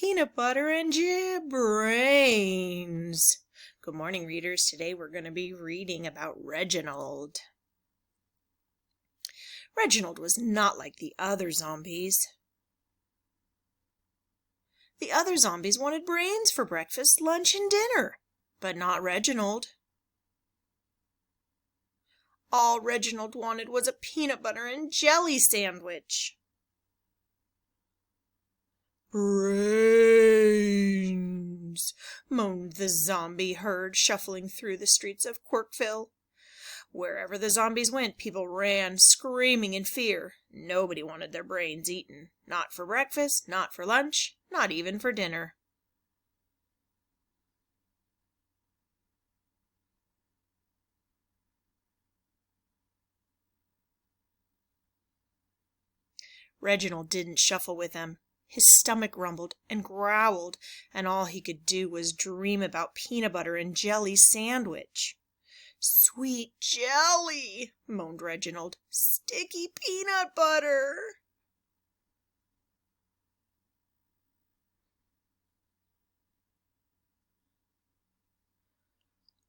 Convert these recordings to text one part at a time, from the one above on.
Peanut butter and brains. Good morning, readers. Today we're going to be reading about Reginald. Reginald was not like the other zombies. The other zombies wanted brains for breakfast, lunch, and dinner, but not Reginald. All Reginald wanted was a peanut butter and jelly sandwich. Brains, moaned the zombie herd, shuffling through the streets of Quirkville. Wherever the zombies went, people ran, screaming in fear. Nobody wanted their brains eaten. Not for breakfast, not for lunch, not even for dinner. Reginald didn't shuffle with them. His stomach rumbled and growled, and all he could do was dream about peanut butter and jelly sandwich. "Sweet jelly," moaned Reginald. "Sticky peanut butter."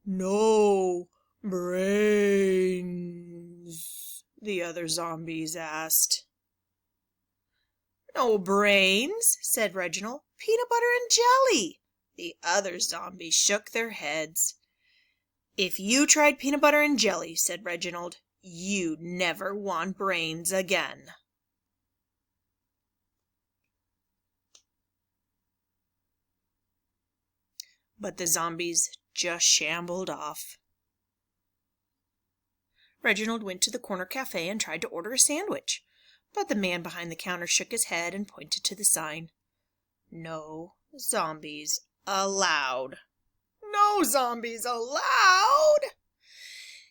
"No brains?" the other zombies asked. "No brains," said Reginald. "Peanut butter and jelly." The other zombies shook their heads. "If you tried peanut butter and jelly," said Reginald, "you'd never want brains again." But the zombies just shambled off. Reginald went to the corner cafe and tried to order a sandwich. But the man behind the counter shook his head and pointed to the sign. "No zombies allowed." No zombies allowed!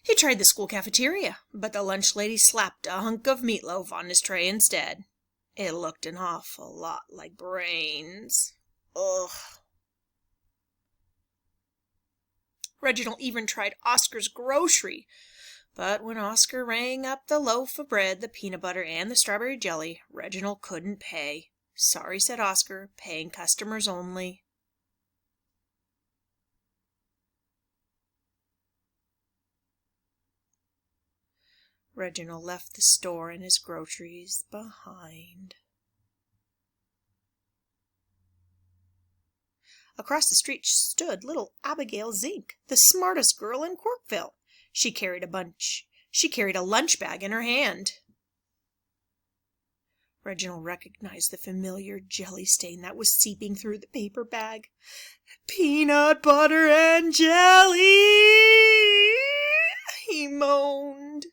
He tried the school cafeteria, but the lunch lady slapped a hunk of meatloaf on his tray instead. It looked an awful lot like brains. Ugh. Reginald even tried Oscar's grocery, but when Oscar rang up the loaf of bread, the peanut butter, and the strawberry jelly, Reginald couldn't pay. "Sorry," said Oscar, "paying customers only." Reginald left the store and his groceries behind. Across the street stood little Abigail Zink, the smartest girl in Quirkville. She carried a lunch bag in her hand. Reginald recognized the familiar jelly stain that was seeping through the paper bag. "Peanut butter and jelly," he moaned.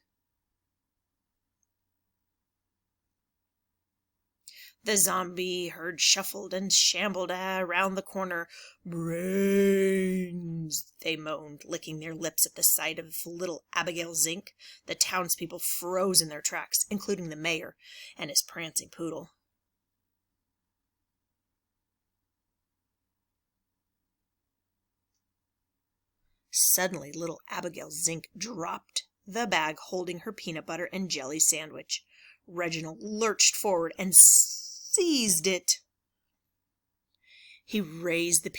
The zombie herd shuffled and shambled around the corner. "Brains," they moaned, licking their lips at the sight of little Abigail Zink. The townspeople froze in their tracks, including the mayor and his prancing poodle. Suddenly, little Abigail Zink dropped the bag holding her peanut butter and jelly sandwich. Reginald lurched forward and seized it. He raised the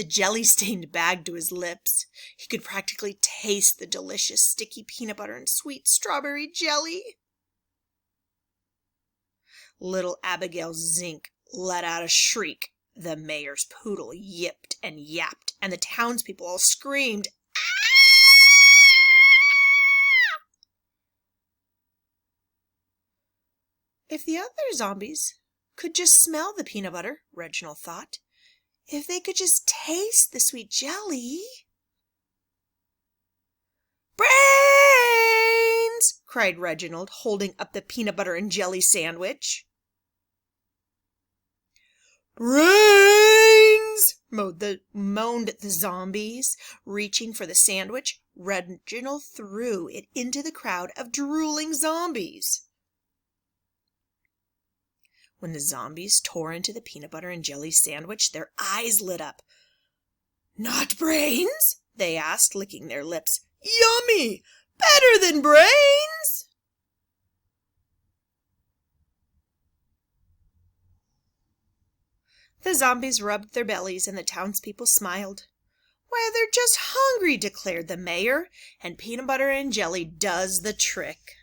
jelly-stained bag to his lips. He could practically taste the delicious sticky peanut butter and sweet strawberry jelly. Little Abigail Zink let out a shriek. The mayor's poodle yipped and yapped, and the townspeople all screamed, If the other zombies could just smell the peanut butter, Reginald thought. If they could just taste the sweet jelly. "Brains!" cried Reginald, holding up the peanut butter and jelly sandwich. "Brains!" moaned the zombies. Reaching for the sandwich, Reginald threw it into the crowd of drooling zombies. When the zombies tore into the peanut butter and jelly sandwich, their eyes lit up. "Not brains?" they asked, licking their lips. "Yummy! Better than brains!" The zombies rubbed their bellies, and the townspeople smiled. "Why, they're just hungry," declared the mayor, "and peanut butter and jelly does the trick."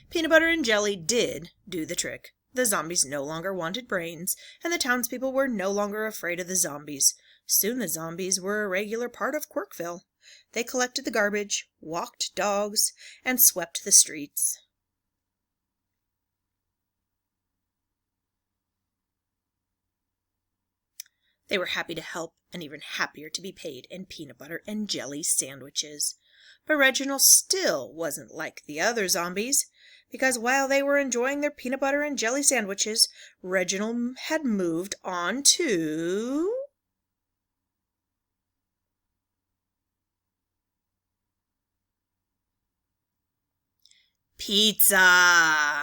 Peanut butter and jelly did do the trick. The zombies no longer wanted brains, and the townspeople were no longer afraid of the zombies. Soon the zombies were a regular part of Quirkville. They collected the garbage, walked dogs, and swept the streets. They were happy to help, and even happier to be paid in peanut butter and jelly sandwiches. But Reginald still wasn't like the other zombies, because while they were enjoying their peanut butter and jelly sandwiches, Reginald had moved on to pizza.